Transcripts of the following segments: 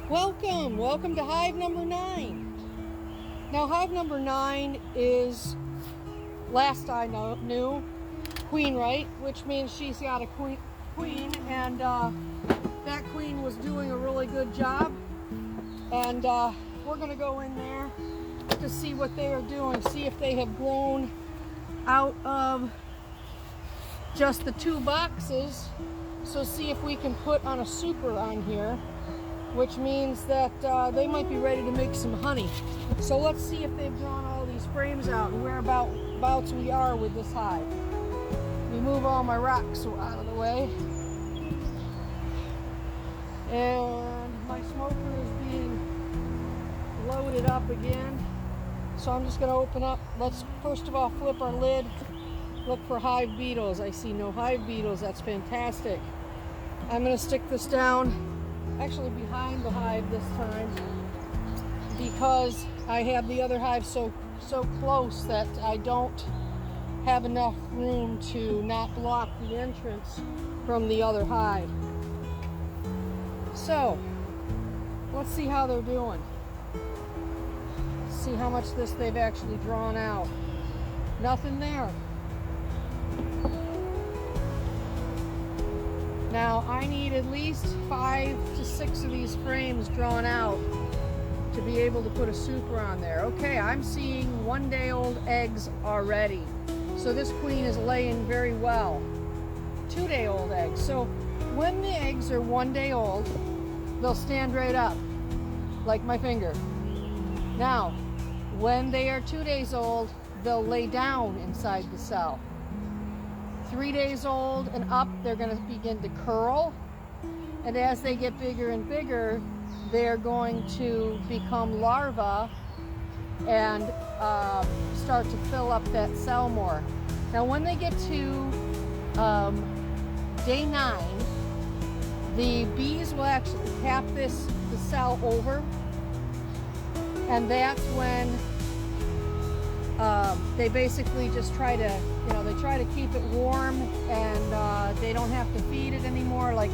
Welcome to hive number 9. Now hive number 9 is, last I knew, queen, right? Which means she's got a queen, and that queen was doing a really good job. And we're gonna go in there to see what they are doing, see if they have grown out of just the 2 boxes. So see if we can put on a super on here, which means that they might be ready to make some honey. So let's see if they've drawn all these frames out and whereabouts we are with this hive. Let me move all my rocks out of the way. And my smoker is being loaded up again. So I'm just going to open up. Let's first of all flip our lid. Look for hive beetles. I see no hive beetles. That's fantastic. I'm going to stick this down, actually behind the hive this time, because I have the other hive so close that I don't have enough room to not block the entrance from the other hive. So let's see how they're doing. See how much they've actually drawn out. Nothing there. Now I need at least 5 to 6 of these frames drawn out to be able to put a super on there. Okay, I'm seeing 1-day-old eggs already. So this queen is laying very well. 2-day-old eggs. So when the eggs are 1 day old, they'll stand right up, like my finger. Now, when they are 2 days old, they'll lay down inside the cell. 3 days old and up, they're going to begin to curl. And as they get bigger and bigger, they're going to become larvae and start to fill up that cell more. Now, when they get to day 9, the bees will actually tap the cell over, and that's when they basically just try to, they try to keep it warm, and they don't have to feed it anymore. Like,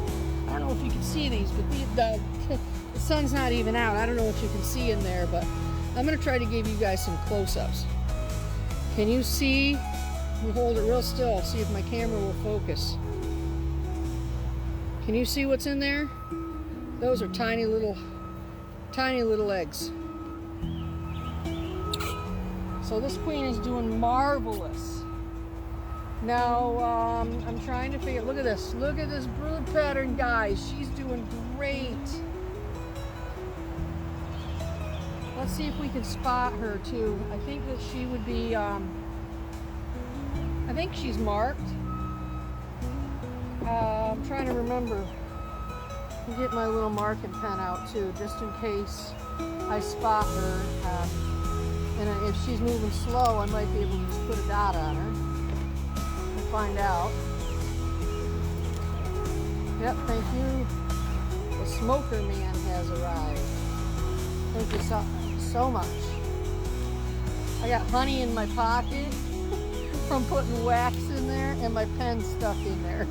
I don't know if you can see these, but the sun's not even out. I don't know what you can see in there, but I'm going to try to give you guys some close-ups. Can you see? Let me hold it real still, see if my camera will focus. Can you see what's in there? Those are tiny little eggs. So this queen is doing marvelous. Now, I'm trying to figure, look at this brood pattern, guys. She's doing great. Let's see if we can spot her too. I think that she would be, I think she's marked. I'm trying to remember. I'll get my little marking pen out too, just in case I spot her. And if she's moving slow, I might be able to just put a dot on her and find out. Yep, thank you. The smoker man has arrived. Thank you so much. I got honey in my pocket from putting wax in there and my pen stuck in there.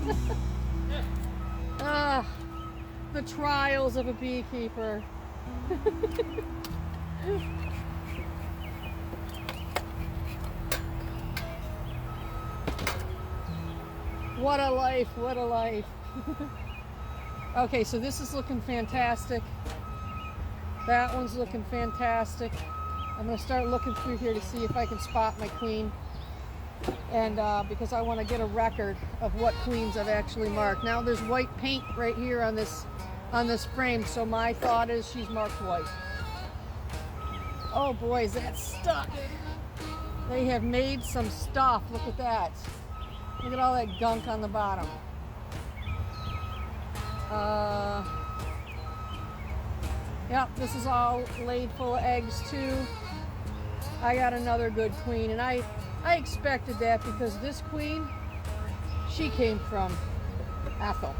The trials of a beekeeper. What a life, what a life. Okay, so this is looking fantastic. That one's looking fantastic. I'm going to start looking through here to see if I can spot my queen. And because I want to get a record of what queens I've actually marked. Now there's white paint right here on this frame, so my thought is she's marked white. Oh boy, is that stuck. They have made some stuff. Look at that. Look at all that gunk on the bottom. Yep, this is all laid full of eggs too. I got another good queen, and I expected that because this queen, she came from Ethel.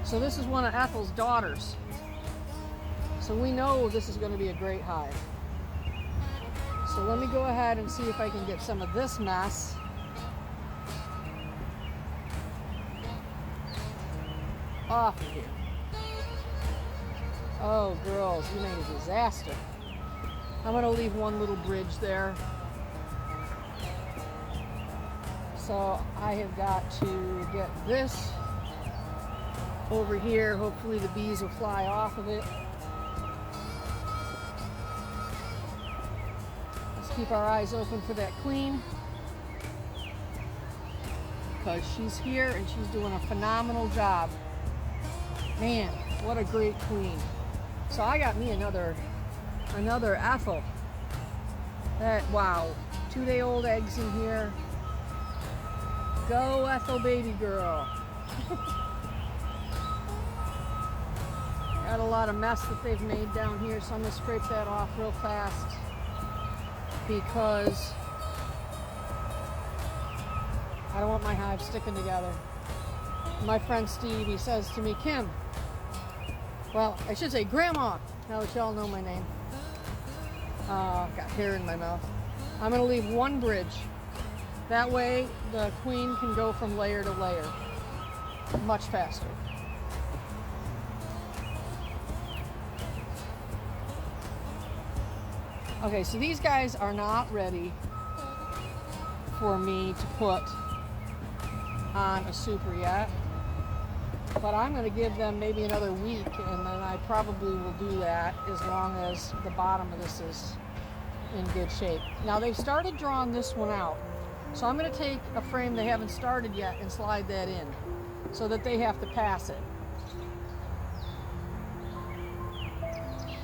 So this is one of Ethel's daughters. So we know this is going to be a great hive. So let me go ahead and see if I can get some of this mess off of here. Oh, girls, you made a disaster. I'm going to leave one little bridge there. So I have got to get this over here. Hopefully the bees will fly off of it. Let's keep our eyes open for that queen, because she's here and she's doing a phenomenal job. Man, what a great queen. So I got me another Ethel. Wow, 2-day-old eggs in here. Go Ethel, baby girl. Got a lot of mess that they've made down here, so I'm gonna scrape that off real fast, because I don't want my hive sticking together. My friend Steve, he says to me, Kim, well, I should say Grandma, now that y'all know my name. Got hair in my mouth. I'm gonna leave one bridge. That way the queen can go from layer to layer much faster. Okay, so these guys are not ready for me to put on a super yet, but I'm going to give them maybe another week, and then I probably will do that as long as the bottom of this is in good shape. Now they've started drawing this one out, so I'm going to take a frame they haven't started yet and slide that in so that they have to pass it.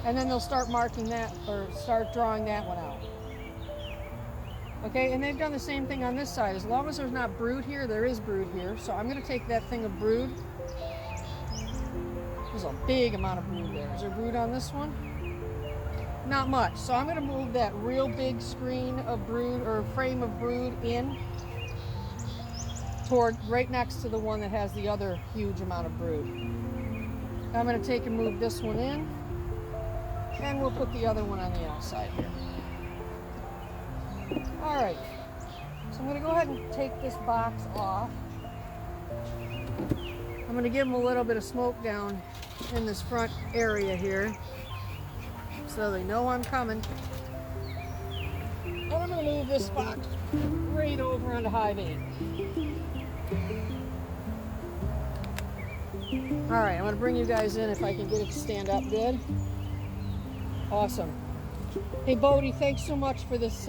And then they'll start marking that, or start drawing that one out. Okay, and they've done the same thing on this side. As long as there's not brood here, there is brood here. So I'm going to take that thing of brood. There's a big amount of brood there. Is there brood on this one? Not much. So I'm going to move that real big screen of brood, or frame of brood, in toward right next to the one that has the other huge amount of brood. I'm going to take and move this one in, and we'll put the other one on the outside here. All right, so I'm going to go ahead and take this box off. I'm going to give them a little bit of smoke down in this front area here so they know I'm coming. And I'm going to move this box right over onto Hive 8. All right, I'm going to bring you guys in if I can get it to stand up good. Awesome. Hey Bodie, thanks so much for this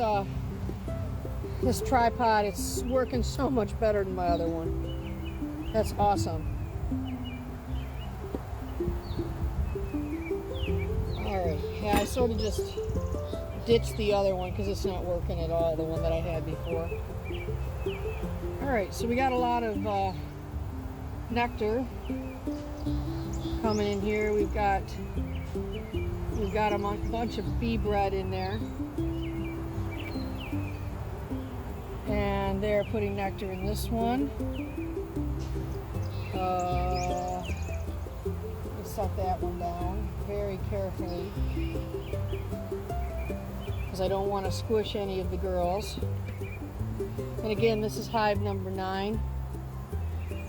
this tripod. It's working so much better than my other one. That's awesome. Alright, yeah, I sort of just ditched the other one because it's not working at all, the one that I had before. Alright, so we got a lot of nectar coming in here. We've got a bunch of bee bread in there, and they're putting nectar in this one. Let's set that one down very carefully because I don't want to squish any of the girls. And again, this is hive number 9.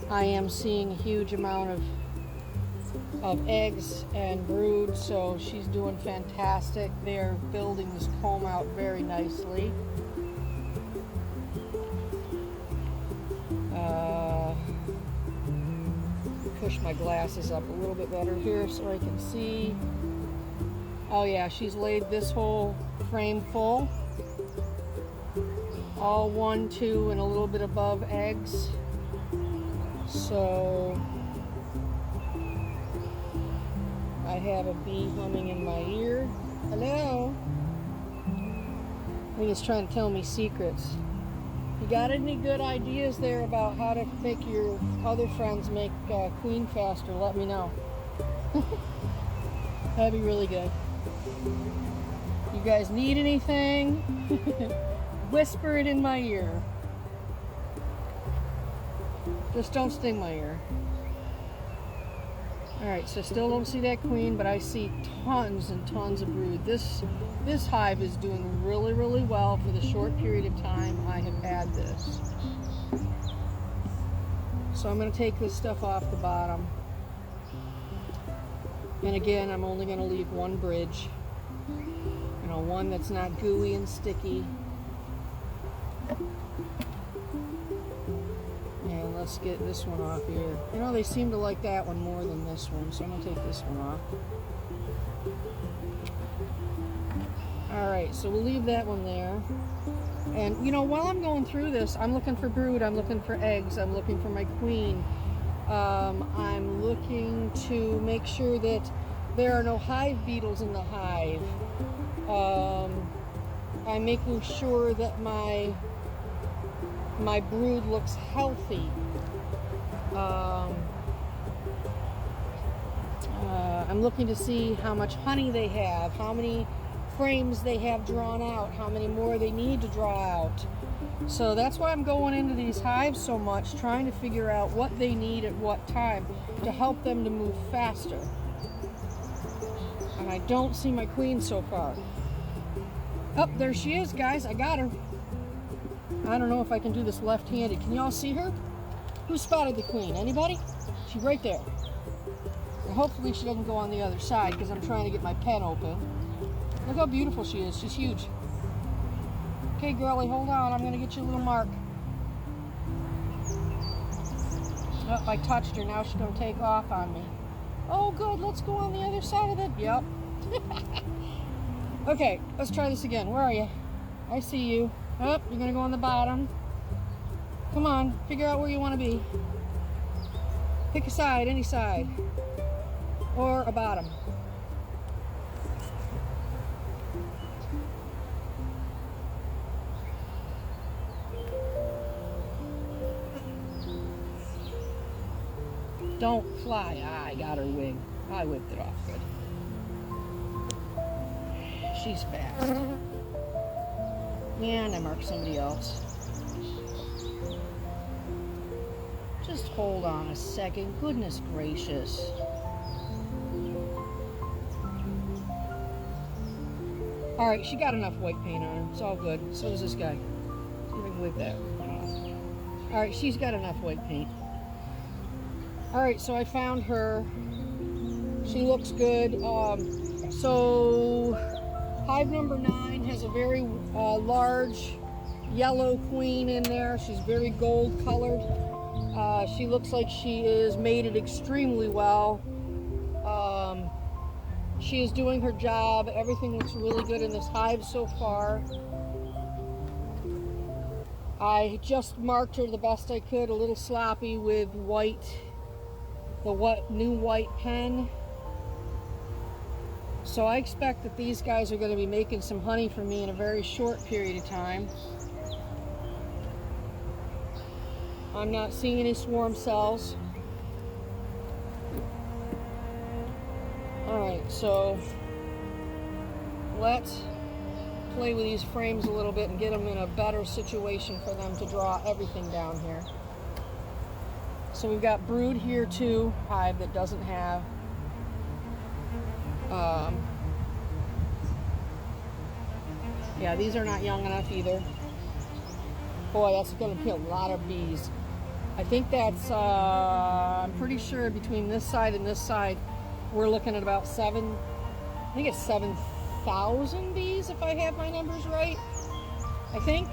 I am seeing a huge amount of eggs and brood, so she's doing fantastic. They're building this comb out very nicely. Push my glasses up a little bit better here so I can see. Oh yeah, she's laid this whole frame full. All 1, 2, and a little bit above eggs. So I have a bee humming in my ear. Hello. I think it's trying to tell me secrets. You got any good ideas there about how to make your other friends make queen faster? Let me know. That'd be really good. You guys need anything? Whisper it in my ear. Just don't sting my ear. Alright, so still don't see that queen, but I see tons and tons of brood. This hive is doing really, really well for the short period of time I have had this. So I'm going to take this stuff off the bottom. And again, I'm only going to leave one bridge. You know, one that's not gooey and sticky. And let's get this one off here. You know, they seem to like that one more than this one, so I'm going to take this one off. Alright, so we'll leave that one there. And, you know, while I'm going through this, I'm looking for brood, I'm looking for eggs, I'm looking for my queen. I'm looking to make sure that there are no hive beetles in the hive. I'm making sure that my brood looks healthy. I'm looking to see how much honey they have, how many frames they have drawn out, how many more they need to draw out. So that's why I'm going into these hives so much, trying to figure out what they need at what time to help them to move faster. And I don't see my queen so far. Oh, there she is, guys. I got her. I don't know if I can do this left-handed. Can y'all see her? Who spotted the queen? Anybody? She's right there. And hopefully she doesn't go on the other side because I'm trying to get my pen open. Look how beautiful she is. She's huge. Okay, girlie, hold on. I'm going to get you a little mark. Oh, I touched her. Now she's going to take off on me. Oh, good. Let's go on the other side of it. Yep. Okay, let's try this again. Where are you? I see you. Oh, you're going to go on the bottom. Come on. Figure out where you want to be. Pick a side, any side. Or a bottom. Don't fly. Ah, I got her wing. I whipped it off good. She's fast. And I marked somebody else. Just hold on a second. Goodness gracious. Alright, she got enough white paint on her. It's all good. So does this guy. See if I can wipe that off. Alright, she's got enough white paint. Alright, so I found her. She looks good. So hive number 9 has a very large yellow queen in there. She's very gold colored. She looks like she is mated extremely well. She is doing her job. Everything looks really good in this hive so far. I just marked her the best I could, a little sloppy with white, the new white pen. So I expect that these guys are going to be making some honey for me in a very short period of time. I'm not seeing any swarm cells. Alright, so let's play with these frames a little bit and get them in a better situation for them to draw everything down here. So we've got brood here too, hive that doesn't have. Yeah, these are not young enough either. Boy, that's going to be a lot of bees. I think that's, I'm pretty sure between this side and this side, we're looking at about I think it's 7,000 bees if I have my numbers right. I think.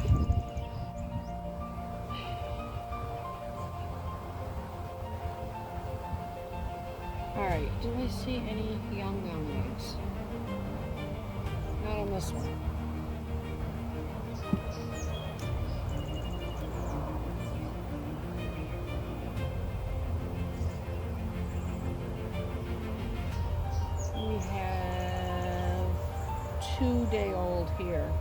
Alright, do I see any young ones? Not on this one. We have 2-day-old here.